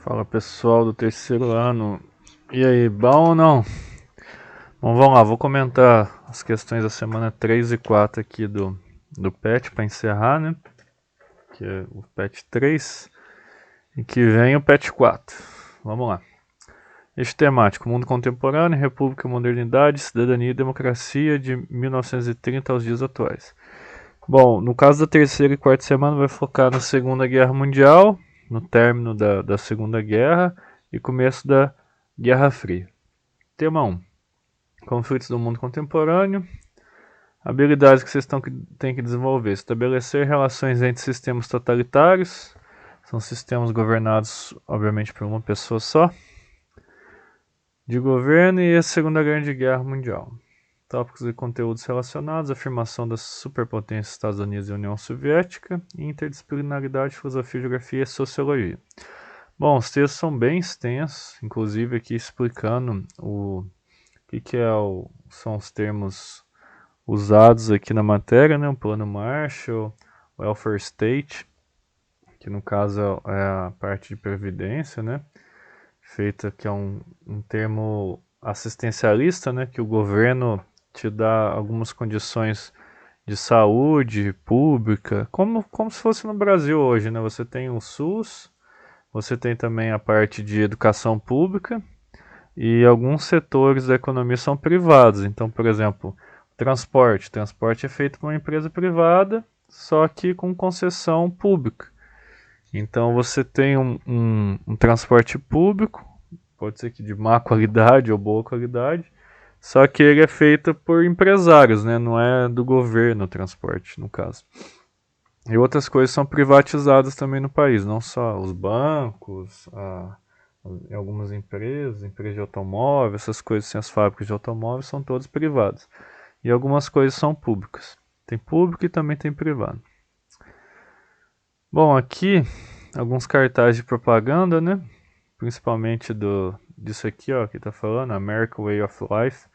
Fala pessoal do terceiro ano. E aí, bom ou não? Bom, vamos lá, vou comentar as questões da semana 3 e 4 aqui do PET para encerrar, né? Que é o PET 3 e que vem o PET 4. Vamos lá. Eixo temático: Mundo Contemporâneo, República, Modernidade, Cidadania e Democracia de 1930 aos dias atuais. Bom, no caso da terceira e quarta semana vai focar na Segunda Guerra Mundial, no término da Segunda Guerra e começo da Guerra Fria. Tema 1. Conflitos do mundo contemporâneo. Habilidades que vocês têm que desenvolver. Estabelecer relações entre sistemas totalitários. São sistemas governados, obviamente, por uma pessoa só. De governo e a Segunda Grande Guerra Mundial. Tópicos e conteúdos relacionados, afirmação das superpotências Estados Unidos e União Soviética, interdisciplinaridade, filosofia, geografia e sociologia. Bom, os textos são bem extensos, inclusive aqui explicando o que são os termos usados aqui na matéria, né? O plano Marshall, o welfare state, que no caso é a parte de previdência, né? Feita que é um termo assistencialista, né? Que o governo te dá algumas condições de saúde pública, como se fosse no Brasil hoje, né? Você tem o SUS, você tem também a parte de educação pública e alguns setores da economia são privados. Então, por exemplo, transporte. Transporte é feito por uma empresa privada, só que com concessão pública. Então você tem um transporte público, pode ser que de má qualidade ou boa qualidade, só que ele é feito por empresários, né? Não é do governo o transporte, no caso. E outras coisas são privatizadas também no país, não só os bancos, algumas empresas de automóvel, essas coisas assim, as fábricas de automóvel são todas privadas. E algumas coisas são públicas. Tem público e também tem privado. Bom, aqui alguns cartazes de propaganda, né? Principalmente disso aqui, ó, que tá falando, American Way of Life,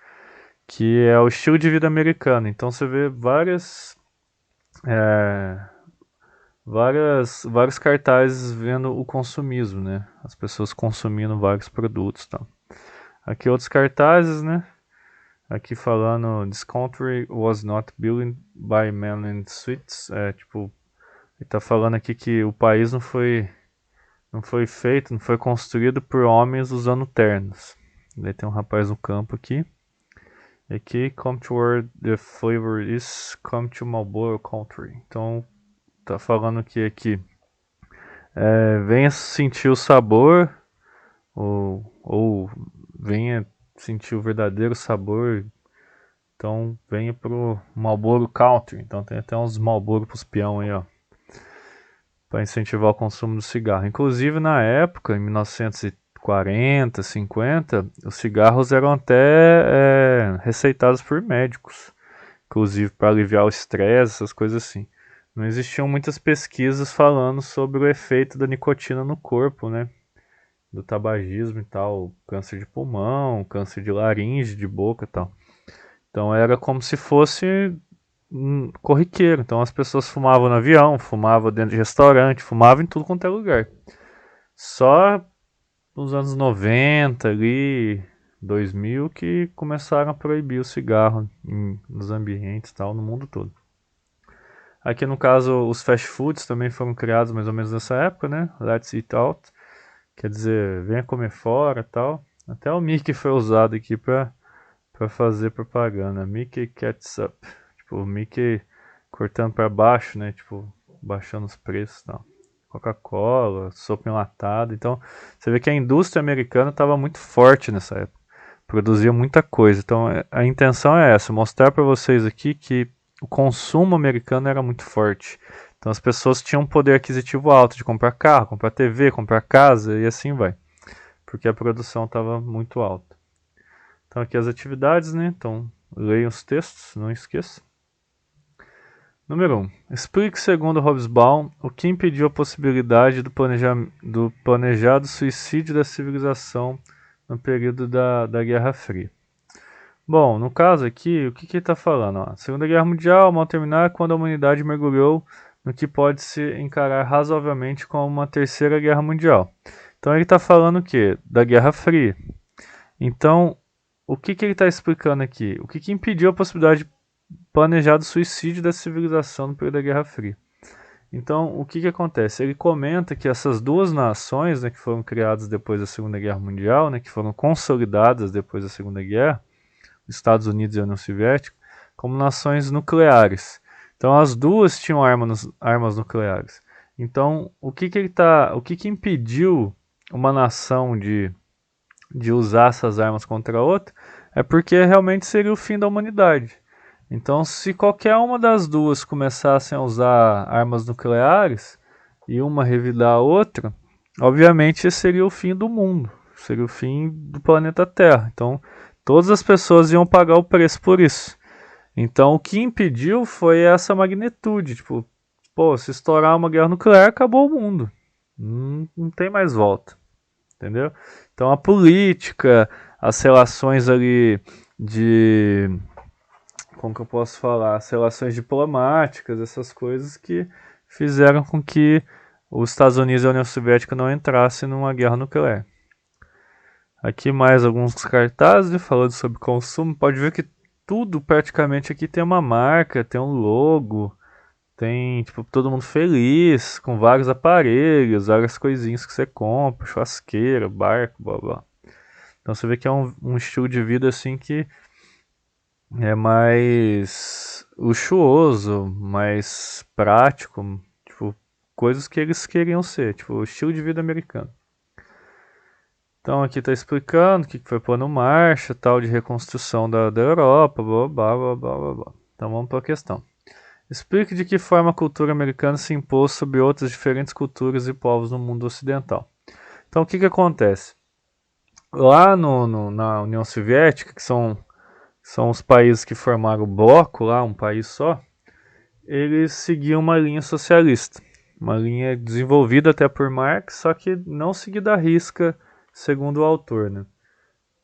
que é o estilo de vida americano. Então você vê vários cartazes vendo o consumismo, né? As pessoas consumindo vários produtos, tal. Aqui outros cartazes, né? Aqui falando This country was not built by men in suits. Tipo, ele tá falando aqui que o país não foi feito, não foi construído por homens usando ternos. Daí tem um rapaz no campo aqui. E aqui, come to where the flavor is, come to Marlboro Country. Então, tá falando que aqui venha sentir o sabor, ou venha sentir o verdadeiro sabor. Então, venha pro Marlboro Country. Então, tem até uns Marlboro pros peão aí, ó, para incentivar o consumo do cigarro. Inclusive, na época, em 1940, 50, os cigarros eram até receitados por médicos, inclusive para aliviar o estresse, essas coisas assim. Não existiam muitas pesquisas falando sobre o efeito da nicotina no corpo, né? Do tabagismo e tal, câncer de pulmão, câncer de laringe, de boca e tal. Então era como se fosse corriqueiro. Então as pessoas fumavam no avião, fumavam dentro de restaurante, fumavam em tudo quanto é lugar. Só nos anos 90 ali, 2000, que começaram a proibir o cigarro nos ambientes e tal, no mundo todo. Aqui no caso, os fast foods também foram criados mais ou menos nessa época, né? Let's eat out. Quer dizer, venha comer fora e tal. Até o Mickey foi usado aqui pra fazer propaganda. Mickey Ketchup. Tipo, o Mickey cortando pra baixo, né? Tipo, baixando os preços e tal. Coca-Cola, sopa enlatada. Então, você vê que a indústria americana estava muito forte nessa época. Produzia muita coisa. Então, a intenção é essa, mostrar para vocês aqui que o consumo americano era muito forte. Então, as pessoas tinham um poder aquisitivo alto de comprar carro, comprar TV, comprar casa e assim vai. Porque a produção estava muito alta. Então, aqui as atividades, né? Então, leiam os textos, não esqueça. Número 1. Explique, segundo Hobsbawm, o que impediu a possibilidade do planejado suicídio da civilização no período da Guerra Fria. Bom, no caso aqui, o que ele está falando? A Segunda Guerra Mundial, mal terminar, quando a humanidade mergulhou no que pode se encarar razoavelmente como uma Terceira Guerra Mundial. Então ele está falando o quê? Da Guerra Fria. Então, o que ele está explicando aqui? O que impediu a possibilidade de planejado suicídio da civilização no período da Guerra Fria? Então, o que acontece? Ele comenta que essas duas nações, né, que foram criadas depois da Segunda Guerra Mundial, né, que foram consolidadas depois da Segunda Guerra, os Estados Unidos e a União Soviética, como nações nucleares. Então, as duas tinham armas nucleares. Então, o que impediu uma nação de usar essas armas contra a outra? É porque realmente seria o fim da humanidade. Então, se qualquer uma das duas começassem a usar armas nucleares e uma revidar a outra, obviamente seria o fim do mundo, seria o fim do planeta Terra. Então, todas as pessoas iam pagar o preço por isso. Então, o que impediu foi essa magnitude. Tipo, pô, se estourar uma guerra nuclear, acabou o mundo. Não tem mais volta. Entendeu? Então, a política, as relações ali de... Como que eu posso falar? As relações diplomáticas, essas coisas que fizeram com que os Estados Unidos e a União Soviética não entrassem numa guerra nuclear. Aqui mais alguns cartazes falando sobre consumo. Pode ver que tudo praticamente aqui tem uma marca, tem um logo, tem tipo todo mundo feliz, com vários aparelhos, várias coisinhas que você compra, churrasqueira, barco, blá blá. Então você vê que é um estilo de vida assim que é mais luxuoso, mais prático, tipo, coisas que eles queriam ser, tipo, o estilo de vida americano. Então aqui está explicando o que foi Plano Marshall, tal, de reconstrução da Europa, blá blá blá blá blá blá. Então vamos para a questão. Explique de que forma a cultura americana se impôs sobre outras diferentes culturas e povos no mundo ocidental. Então o que acontece? Lá na União Soviética, que são os países que formaram o bloco lá, um país só, eles seguiam uma linha socialista, uma linha desenvolvida até por Marx, só que não seguida à risca, segundo o autor, né?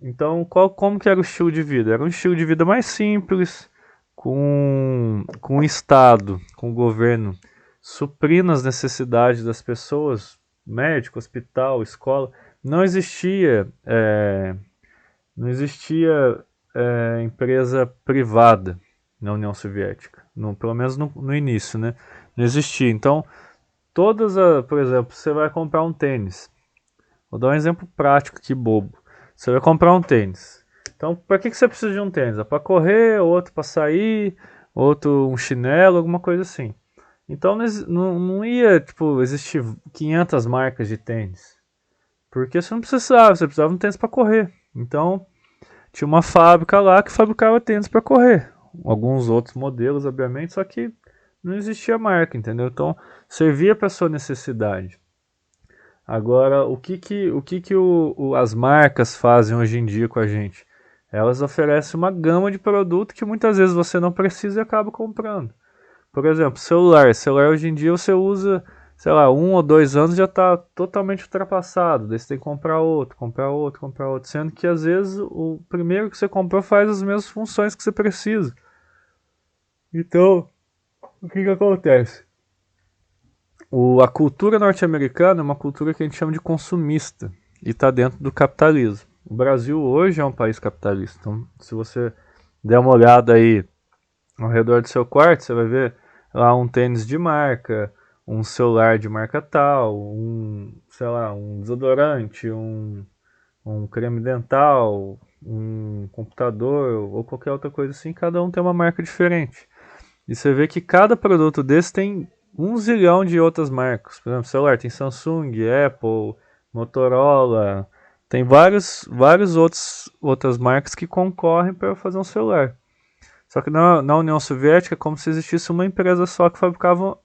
Então, como que era o estilo de vida? Era um estilo de vida mais simples, com o Estado, com o governo, suprindo as necessidades das pessoas, médico, hospital, escola. Não existia, não existia empresa privada na União Soviética, pelo menos no início, né? Não existia. Então, por exemplo, você vai comprar um tênis. Vou dar um exemplo prático aqui, bobo. Você vai comprar um tênis. Então, para que você precisa de um tênis? É para correr, outro para sair, outro um chinelo, alguma coisa assim. Então, não ia, tipo, existir 500 marcas de tênis. Porque você precisava de um tênis para correr. Então, tinha uma fábrica lá que fabricava tênis para correr. Alguns outros modelos, obviamente, só que não existia marca, entendeu? Então, servia para sua necessidade. Agora, o que as marcas fazem hoje em dia com a gente? Elas oferecem uma gama de produto que muitas vezes você não precisa e acaba comprando. Por exemplo, celular. Celular hoje em dia você usa, sei lá, 1 ou 2 anos já está totalmente ultrapassado. Daí você tem que comprar outro, comprar outro, comprar outro. Sendo que às vezes o primeiro que você comprou faz as mesmas funções que você precisa. Então, o que acontece? A cultura norte-americana é uma cultura que a gente chama de consumista e está dentro do capitalismo. O Brasil hoje é um país capitalista. Então, se você der uma olhada aí ao redor do seu quarto, você vai ver lá um tênis de marca, um celular de marca tal, sei lá, um desodorante, um creme dental, um computador ou qualquer outra coisa assim. Cada um tem uma marca diferente. E você vê que cada produto desse tem 1 zilhão de outras marcas. Por exemplo, celular tem Samsung, Apple, Motorola, tem várias outras marcas que concorrem para fazer um celular. Só que na União Soviética é como se existisse uma empresa só que fabricava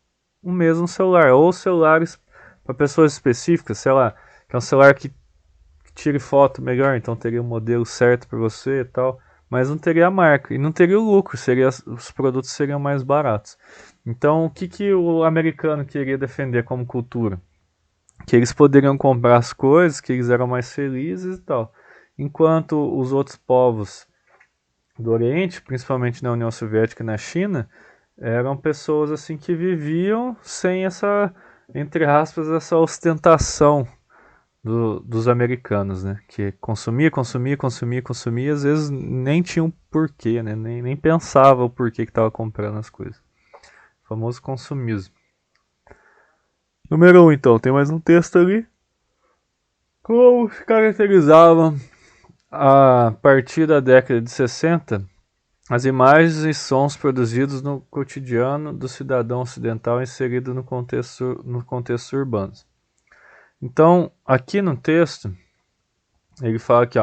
o mesmo celular, ou celulares para pessoas específicas, sei lá, que é um celular que tire foto melhor, então teria um modelo certo para você e tal, mas não teria a marca e não teria o lucro, os produtos seriam mais baratos. Então, o que o americano queria defender como cultura? Que eles poderiam comprar as coisas, que eles eram mais felizes e tal. Enquanto os outros povos do Oriente, principalmente na União Soviética e na China, eram pessoas assim que viviam sem essa, entre aspas, essa ostentação dos americanos, né? Que consumia, às vezes nem tinha um porquê, né? Nem pensava o porquê que estava comprando as coisas. O famoso consumismo. Número 1, então, tem mais um texto ali. Como se caracterizava a partir da década de 60 as imagens e sons produzidos no cotidiano do cidadão ocidental inserido no contexto urbano. Então, aqui no texto, ele fala que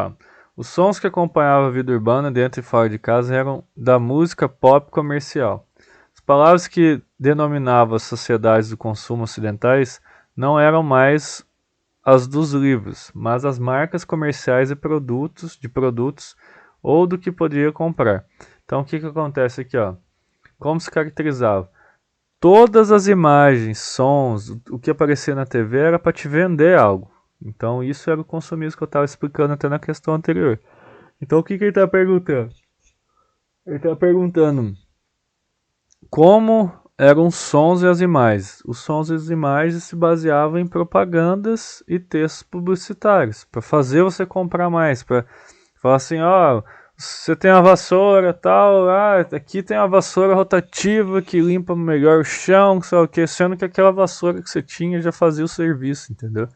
os sons que acompanhavam a vida urbana dentro e fora de casa eram da música pop comercial. As palavras que denominavam as sociedades do consumo ocidentais não eram mais as dos livros, mas as marcas comerciais de produtos ou do que poderia comprar. Então o que acontece aqui, Como se caracterizava? Todas as imagens, sons, o que aparecia na TV era para te vender algo. Então isso era o consumismo que eu estava explicando até na questão anterior. Então o que ele está perguntando? Ele está perguntando como eram os sons e as imagens. Os sons e as imagens se baseavam em propagandas e textos publicitários, para fazer você comprar mais, para falar assim, você tem uma vassoura tal, aqui tem uma vassoura rotativa que limpa melhor o chão, sei lá o que, sendo que aquela vassoura que você tinha já fazia o serviço, entendeu?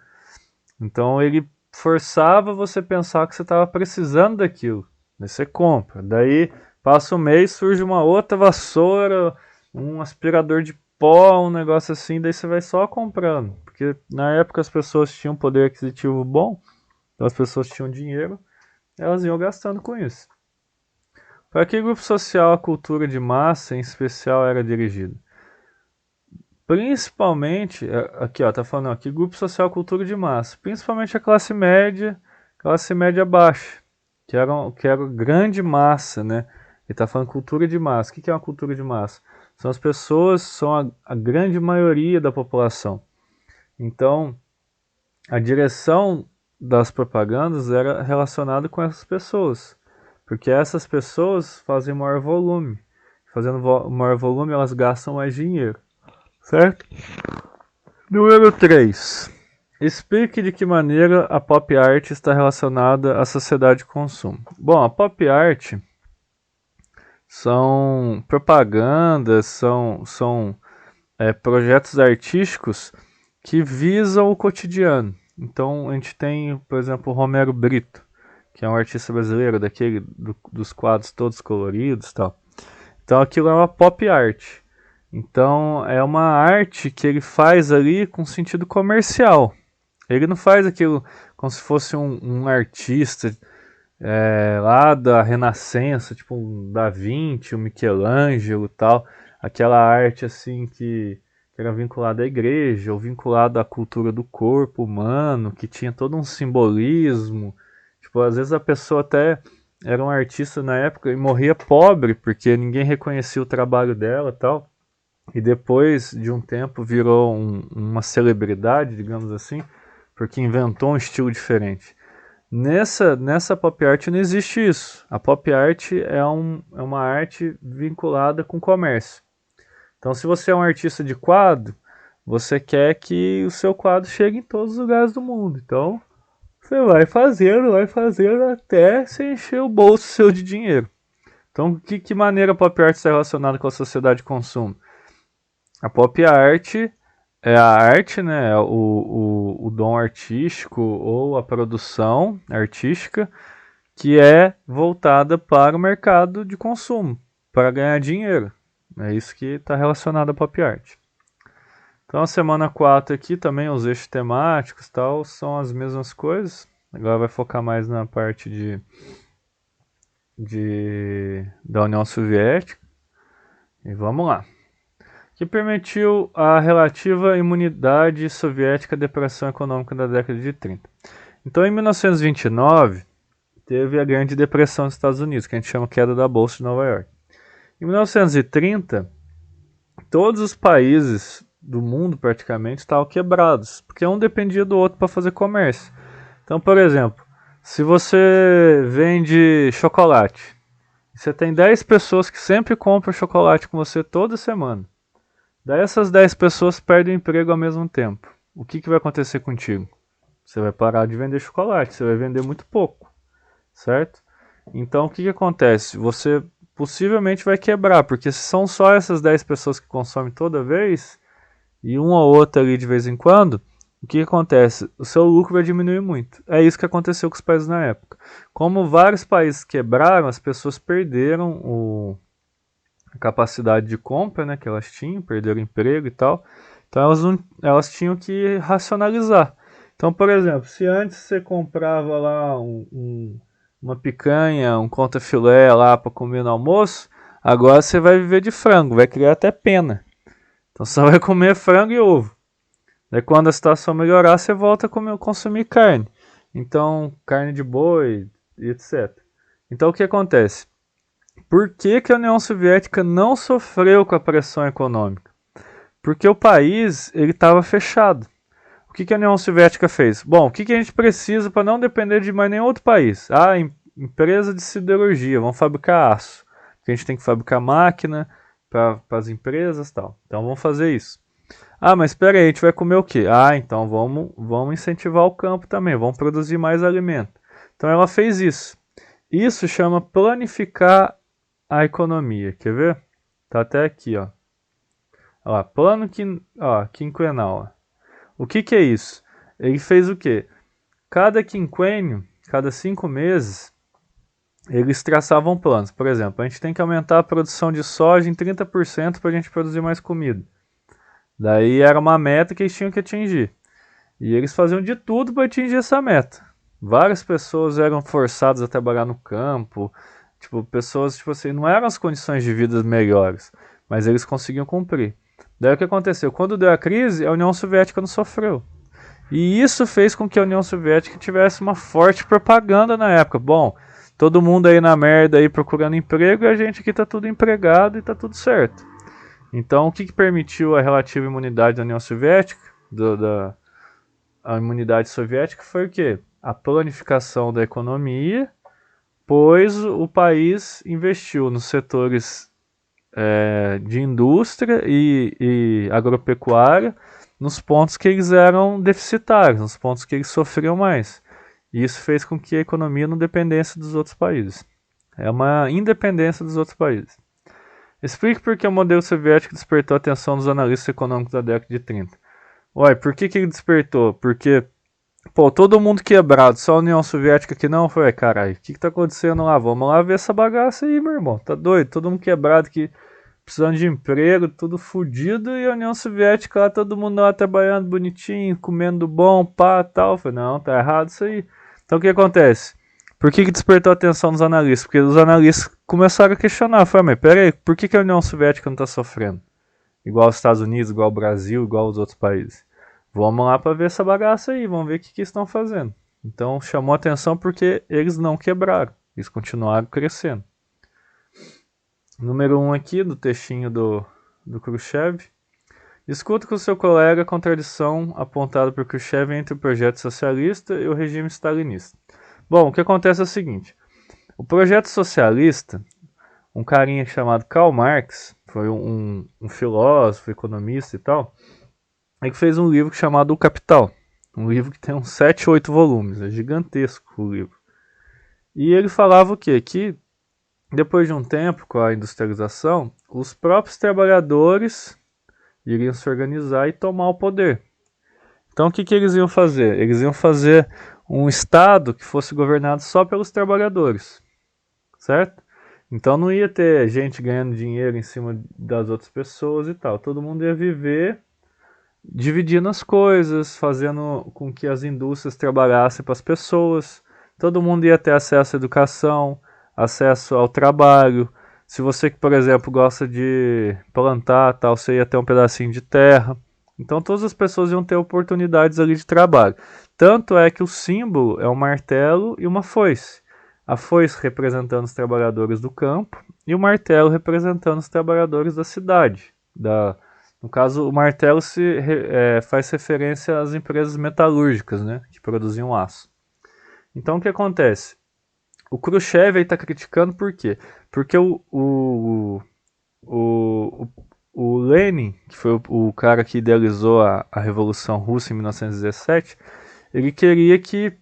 Então ele forçava você pensar que você estava precisando daquilo, daí você compra, daí passa um mês, surge uma outra vassoura, um aspirador de pó, um negócio assim, daí você vai só comprando, porque na época as pessoas tinham poder aquisitivo bom, então as pessoas tinham dinheiro, elas iam gastando com isso. Para que grupo social a cultura de massa, em especial, era dirigida? Principalmente, aqui tá falando aqui, grupo social, cultura de massa, principalmente a classe média baixa, que era grande massa, né? Ele tá falando cultura de massa. O que é uma cultura de massa? São as pessoas, são a grande maioria da população. Então, a direção das propagandas era relacionada com essas pessoas, porque essas pessoas fazem maior volume. Fazendo maior volume, elas gastam mais dinheiro. Certo? Número 3. Explique de que maneira a pop art está relacionada à sociedade de consumo. Bom, a pop art são propagandas, são projetos artísticos que visam o cotidiano. Então a gente tem, por exemplo, o Romero Brito, que é um artista brasileiro, dos quadros todos coloridos e tal. Então aquilo é uma pop art. Então é uma arte que ele faz ali com sentido comercial. Ele não faz aquilo como se fosse um artista lá da Renascença, tipo um Da Vinci, um Michelangelo e tal. Aquela arte assim que era vinculada à igreja, ou vinculada à cultura do corpo humano, que tinha todo um simbolismo. Tipo, às vezes a pessoa até era um artista na época e morria pobre, porque ninguém reconhecia o trabalho dela e tal. E depois de um tempo virou uma celebridade, digamos assim, porque inventou um estilo diferente. Nessa pop art não existe isso. A pop art é uma arte vinculada com comércio. Então, se você é um artista de quadro, você quer que o seu quadro chegue em todos os lugares do mundo. Então, você vai fazendo até você encher o bolso seu de dinheiro. Então, que maneira a pop art está relacionada com a sociedade de consumo? A pop art é a arte, né? É o dom artístico ou a produção artística que é voltada para o mercado de consumo, para ganhar dinheiro. É isso que está relacionado à pop art. Então a semana 4 aqui também, os eixos temáticos tal, são as mesmas coisas. Agora vai focar mais na parte da União Soviética. E vamos lá. Que permitiu a relativa imunidade soviética à depressão econômica da década de 30. Então, em 1929, teve a Grande Depressão dos Estados Unidos, que a gente chama queda da Bolsa de Nova York. Em 1930, todos os países do mundo praticamente estavam quebrados, porque um dependia do outro para fazer comércio. Então, por exemplo, se você vende chocolate, você tem 10 pessoas que sempre compram chocolate com você toda semana. Daí essas 10 pessoas perdem o emprego ao mesmo tempo. O que vai acontecer contigo? Você vai parar de vender chocolate, você vai vender muito pouco, certo? Então o que acontece? Você possivelmente vai quebrar, porque se são só essas 10 pessoas que consomem toda vez, e uma ou outra ali de vez em quando, o que acontece? O seu lucro vai diminuir muito. É isso que aconteceu com os países na época. Como vários países quebraram, as pessoas perderam a capacidade de compra, né, que elas tinham, perderam emprego e tal. Então elas tinham que racionalizar. Então, por exemplo, se antes você comprava lá uma picanha, um contrafilé lá para comer no almoço, agora você vai viver de frango, vai criar até pena. Então você vai comer frango e ovo. Daí quando a situação melhorar, você volta a consumir carne. Então, carne de boi e etc. Então o que acontece? Por que, que a União Soviética não sofreu com a pressão econômica? Porque o país ele estava fechado. O que, que a União Soviética fez? Bom, o que, que a gente precisa para não depender de mais nenhum outro país? Ah, empresa de siderurgia, vamos fabricar aço. Porque a gente tem que fabricar máquina para as empresas e tal. Então vamos fazer isso. Ah, mas espera aí, a gente vai comer o quê? Ah, então vamos incentivar o campo também, vamos produzir mais alimento. Então ela fez isso. Isso chama planificar a economia. Quer ver? Tá até aqui, ó. Ó, plano quinquenal. Ó. O que que é isso? Ele fez o quê? Cada quinquênio, cada 5 meses, eles traçavam planos. Por exemplo, a gente tem que aumentar a produção de soja em 30% para a gente produzir mais comida. Daí era uma meta que eles tinham que atingir. E eles faziam de tudo para atingir essa meta. Várias pessoas eram forçadas a trabalhar no campo. Tipo, pessoas, tipo assim, não eram as condições de vida melhores, mas eles conseguiam cumprir. Daí o que aconteceu? Quando deu a crise, a União Soviética não sofreu. E isso fez com que a União Soviética tivesse uma forte propaganda na época. Bom, todo mundo aí na merda aí procurando emprego e a gente aqui tá tudo empregado e tá tudo certo. Então, o que permitiu a relativa imunidade da União Soviética, a imunidade soviética, foi o quê? A planificação da economia, pois o país investiu nos setores de indústria e agropecuária, nos pontos que eles eram deficitários, nos pontos que eles sofriam mais. E isso fez com que a economia não dependesse dos outros países. É uma independência dos outros países. Explique por que o modelo soviético despertou a atenção dos analistas econômicos da década de 30. Ué, por que ele despertou? Porque, pô, todo mundo quebrado, só a União Soviética que não? Foi, caralho, o que tá acontecendo lá? Vamos lá ver essa bagaça aí, meu irmão. Tá doido? Todo mundo quebrado que precisando de emprego, tudo fudido, e a União Soviética lá, todo mundo lá trabalhando bonitinho, comendo bom, pá, tal. Falei, não, tá errado isso aí. Então o que acontece? Por que despertou a atenção dos analistas? Porque os analistas começaram a questionar. Falei, mas peraí, por que a União Soviética não tá sofrendo? Igual os Estados Unidos, igual o Brasil, igual os outros países. Vamos lá para ver essa bagaça aí, vamos ver o que eles estão fazendo. Então chamou a atenção porque eles não quebraram, eles continuaram crescendo. Número 1 aqui, do textinho do Khrushchev. Discuta com seu colega a contradição apontada por Khrushchev entre o projeto socialista e o regime stalinista. Bom, o que acontece é o seguinte. O projeto socialista, um carinha chamado Karl Marx, foi um filósofo, economista e tal, é que fez um livro chamado O Capital. Um livro que tem uns 7, 8 volumes, é gigantesco o livro. E ele falava o quê? Que depois de um tempo, com a industrialização, os próprios trabalhadores iriam se organizar e tomar o poder. Então o que eles iam fazer? Eles iam fazer um Estado que fosse governado só pelos trabalhadores, certo? Então não ia ter gente ganhando dinheiro em cima das outras pessoas e tal. Todo mundo ia viver dividindo as coisas, fazendo com que as indústrias trabalhassem para as pessoas. Todo mundo ia ter acesso à educação, acesso ao trabalho. Se você, por exemplo, gosta de plantar, tal, você ia ter um pedacinho de terra. Então todas as pessoas iam ter oportunidades ali de trabalho. Tanto é que o símbolo é um martelo e uma foice. A foice representando os trabalhadores do campo e o martelo representando os trabalhadores da cidade. No caso, o martelo faz referência às empresas metalúrgicas, né, que produziam aço. Então o que acontece? O Khrushchev está criticando por quê? Porque o Lenin, que foi o cara que idealizou a Revolução Russa em 1917, ele queria que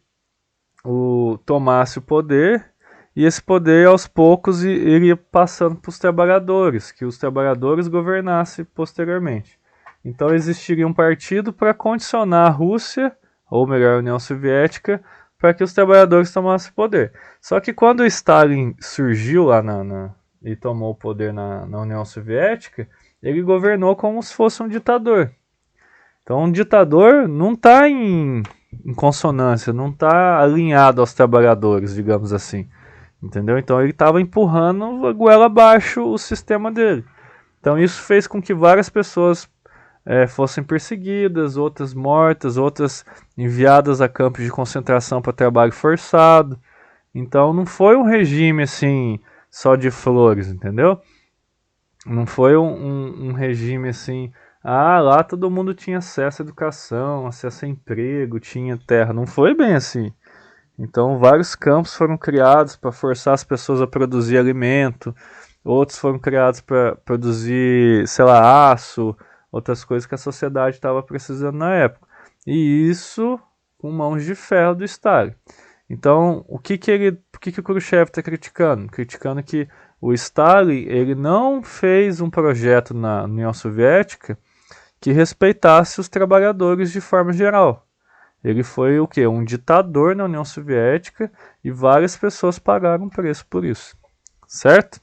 tomasse o poder, e esse poder aos poucos iria passando para os trabalhadores, que os trabalhadores governassem posteriormente. Então existiria um partido para condicionar a Rússia, ou melhor, a União Soviética, para que os trabalhadores tomassem poder. Só que quando o Stalin surgiu lá e tomou o poder na União Soviética, ele governou como se fosse um ditador. Então um ditador não está em consonância, não está alinhado aos trabalhadores, digamos assim. Entendeu? Então ele estava empurrando a goela abaixo o sistema dele. Então isso fez com que várias pessoas fossem perseguidas, outras mortas, outras enviadas a campos de concentração para trabalho forçado. Então não foi um regime assim só de flores, entendeu? Não foi um regime assim, lá todo mundo tinha acesso à educação, acesso a emprego, tinha terra. Não foi bem assim. Então vários campos foram criados para forçar as pessoas a produzir alimento, outros foram criados para produzir, sei lá, aço, outras coisas que a sociedade estava precisando na época. E isso com mãos de ferro do Stalin. Então, o que o Khrushchev está criticando? Criticando que o Stalin ele não fez um projeto na União Soviética que respeitasse os trabalhadores de forma geral. Ele foi o quê? Um ditador na União Soviética e várias pessoas pagaram preço por isso. Certo?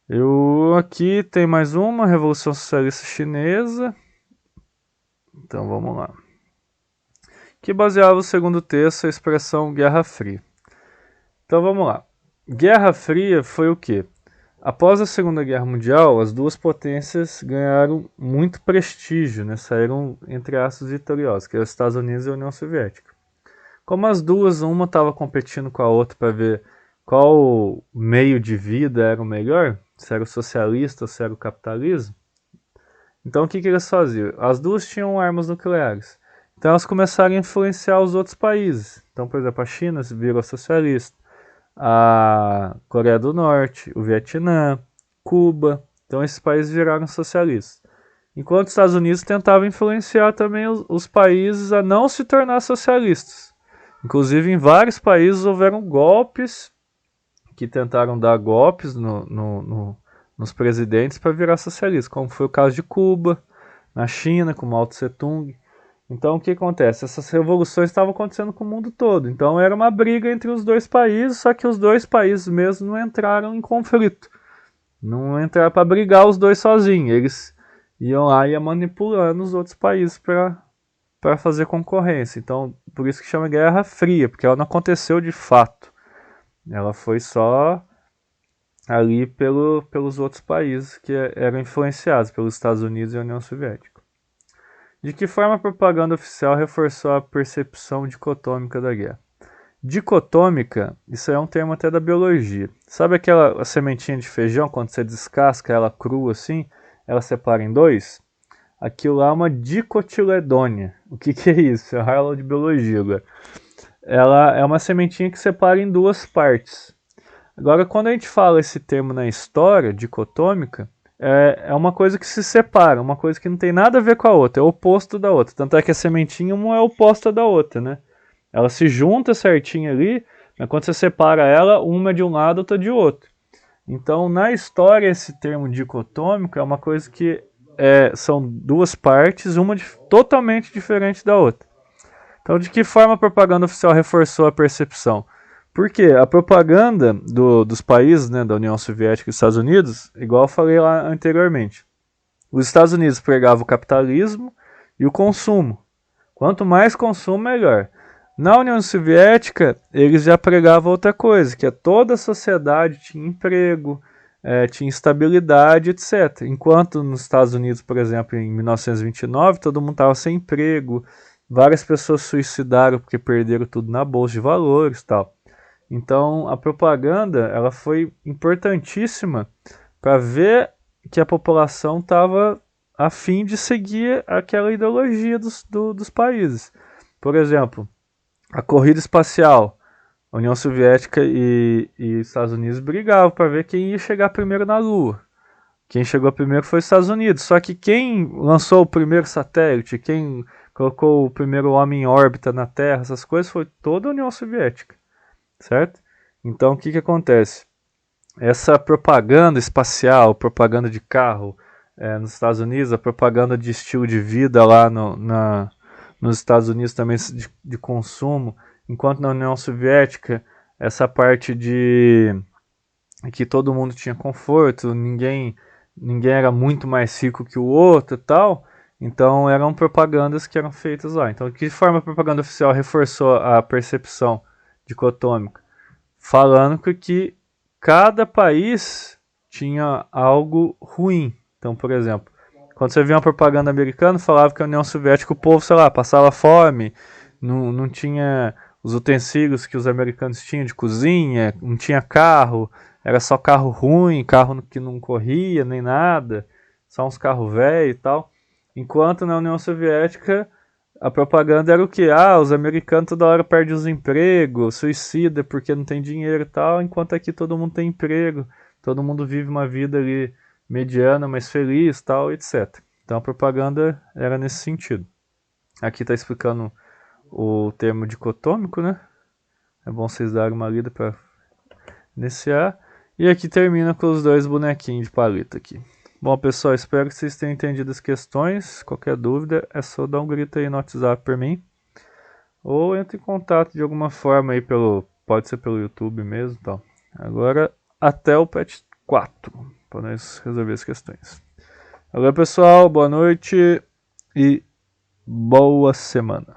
Eu aqui tem mais uma, Revolução Socialista Chinesa. Então vamos lá. Que baseava o segundo texto a expressão Guerra Fria. Então vamos lá. Guerra Fria foi o quê? Após a Segunda Guerra Mundial, as duas potências ganharam muito prestígio, né? Saíram, entre aspas, vitoriosas, que eram os Estados Unidos e a União Soviética. Como as duas, uma estava competindo com a outra para ver qual meio de vida era o melhor, se era o socialista ou se era o capitalismo, então o que eles faziam? As duas tinham armas nucleares. Então elas começaram a influenciar os outros países. Então, por exemplo, a China virou socialista, a Coreia do Norte, o Vietnã, Cuba. Então esses países viraram socialistas. Enquanto os Estados Unidos tentavam influenciar também os países a não se tornar socialistas. Inclusive em vários países houveram golpes que tentaram dar golpes nos presidentes para virar socialistas, como foi o caso de Cuba, na China, com Mao Tse Tung. Então o que acontece? Essas revoluções estavam acontecendo com o mundo todo. Então era uma briga entre os dois países, só que os dois países mesmo não entraram em conflito. Não entraram para brigar os dois sozinhos. Eles iam lá e iam manipulando os outros países para fazer concorrência. Então por isso que chama Guerra Fria, porque ela não aconteceu de fato. Ela foi só ali pelos outros países que eram influenciados pelos Estados Unidos e a União Soviética. De que forma a propaganda oficial reforçou a percepção dicotômica da guerra? Dicotômica, isso é um termo até da biologia. Sabe aquela sementinha de feijão, quando você descasca ela crua assim, ela separa em dois? Aquilo lá é uma dicotiledônia. O que é isso? É uma aula de biologia agora. Ela é uma sementinha que separa em duas partes. Agora, quando a gente fala esse termo na história, dicotômica, é uma coisa que se separa, uma coisa que não tem nada a ver com a outra, é o oposto da outra. Tanto é que a sementinha uma é oposta da outra, né? Ela se junta certinho ali, mas quando você separa ela, uma é de um lado, outra de outro. Então, na história, esse termo dicotômico é uma coisa que são duas partes, uma totalmente diferente da outra. Então, de que forma a propaganda oficial reforçou a percepção? Porque a propaganda dos países, né, da União Soviética e dos Estados Unidos, igual eu falei lá anteriormente, os Estados Unidos pregavam o capitalismo e o consumo. Quanto mais consumo, melhor. Na União Soviética, eles já pregavam outra coisa, que toda a sociedade tinha emprego, tinha estabilidade, etc. Enquanto nos Estados Unidos, por exemplo, em 1929, todo mundo estava sem emprego, várias pessoas se suicidaram porque perderam tudo na bolsa de valores e tal. Então a propaganda ela foi importantíssima para ver que a população estava a fim de seguir aquela ideologia dos países. Por exemplo, a corrida espacial. A União Soviética e Estados Unidos brigavam para ver quem ia chegar primeiro na Lua. Quem chegou primeiro foi os Estados Unidos. Só que quem lançou o primeiro satélite, quem colocou o primeiro homem em órbita na Terra, essas coisas, foi toda a União Soviética, certo? Então o que acontece? Essa propaganda espacial, propaganda de carro nos Estados Unidos, a propaganda de estilo de vida lá nos Estados Unidos também de consumo, enquanto na União Soviética essa parte de que todo mundo tinha conforto, ninguém era muito mais rico que o outro e tal, então eram propagandas que eram feitas lá. Então, de que forma a propaganda oficial reforçou a percepção dicotômica? Falando que cada país tinha algo ruim. Então, por exemplo, quando você via uma propaganda americana, falava que a União Soviética, o povo, sei lá, passava fome, não tinha os utensílios que os americanos tinham de cozinha, não tinha carro, era só carro ruim, carro que não corria nem nada, só uns carros velhos e tal. Enquanto na União Soviética a propaganda era o que? Ah, os americanos toda hora perdem os empregos, suicida porque não tem dinheiro e tal, enquanto aqui todo mundo tem emprego, todo mundo vive uma vida ali mediana, mas feliz, tal, etc. Então a propaganda era nesse sentido. Aqui está explicando o termo dicotômico, né? É bom vocês darem uma lida para iniciar. E aqui termina com os dois bonequinhos de palito aqui. Bom, pessoal, espero que vocês tenham entendido as questões. Qualquer dúvida é só dar um grito aí no WhatsApp para mim. Ou entre em contato de alguma forma aí pode ser pelo YouTube mesmo, tal. Agora, até o patch 4, para nós resolver as questões. Valeu, pessoal, boa noite e boa semana.